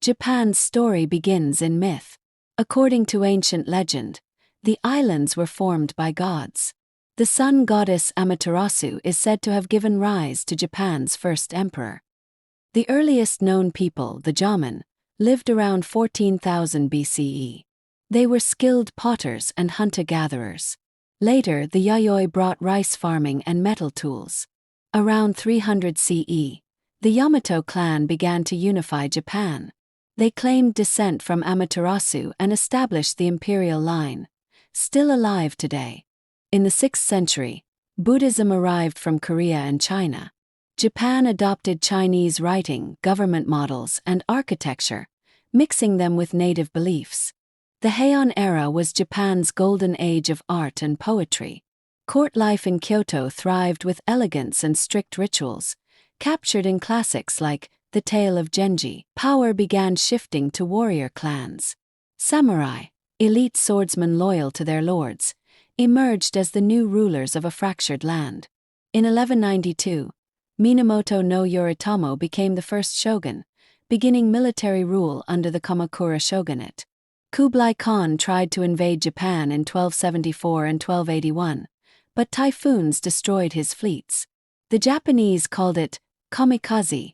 Japan's story begins in myth. According to ancient legend, the islands were formed by gods. The sun goddess Amaterasu is said to have given rise to Japan's first emperor. The earliest known people, the Jomon, lived around 14,000 BCE. They were skilled potters and hunter-gatherers. Later, the Yayoi brought rice farming and metal tools. Around 300 CE, the Yamato clan began to unify Japan. They claimed descent from Amaterasu and established the imperial line, still alive today. In the 6th century, Buddhism arrived from Korea and China. Japan adopted Chinese writing, government models, and architecture, mixing them with native beliefs. The Heian era was Japan's golden age of art and poetry. Court life in Kyoto thrived with elegance and strict rituals, captured in classics like The Tale of Genji. Power began shifting to warrior clans. Samurai, elite swordsmen loyal to their lords, emerged as the new rulers of a fractured land. In 1192, Minamoto no Yoritomo became the first shogun, beginning military rule under the Kamakura shogunate. Kublai Khan tried to invade Japan in 1274 and 1281, but typhoons destroyed his fleets. The Japanese called it kamikaze,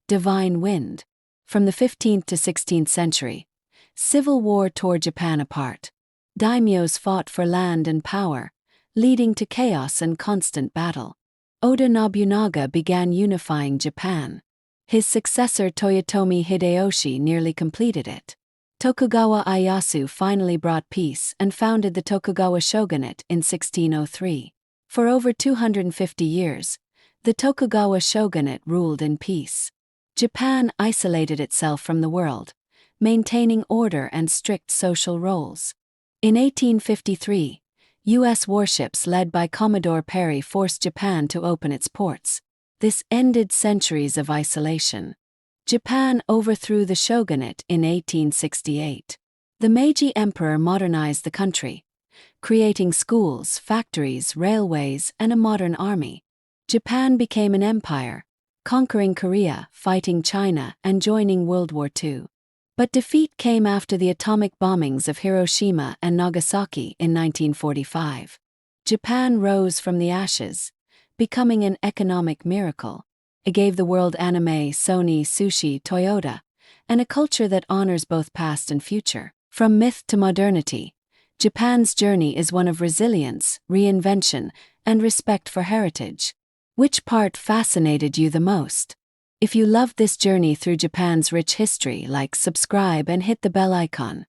divine wind. From the 15th to 16th century, civil war tore Japan apart. Daimyos fought for land and power, leading to chaos and constant battle. Oda Nobunaga began unifying Japan. His successor Toyotomi Hideyoshi nearly completed it. Tokugawa Ieyasu finally brought peace and founded the Tokugawa shogunate in 1603. For over 250 years, the Tokugawa shogunate ruled in peace. Japan isolated itself from the world, maintaining order and strict social roles. In 1853, U.S. warships led by Commodore Perry forced Japan to open its ports. This ended centuries of isolation. Japan overthrew the shogunate in 1868. The Meiji Emperor modernized the country, creating schools, factories, railways, and a modern army. Japan became an empire, conquering Korea, fighting China, and joining World War II. But defeat came after the atomic bombings of Hiroshima and Nagasaki in 1945. Japan rose from the ashes, becoming an economic miracle. It gave the world anime, Sony, sushi, Toyota, and a culture that honors both past and future. From myth to modernity, Japan's journey is one of resilience, reinvention, and respect for heritage. Which part fascinated you the most? If you loved this journey through Japan's rich history, subscribe and hit the bell icon.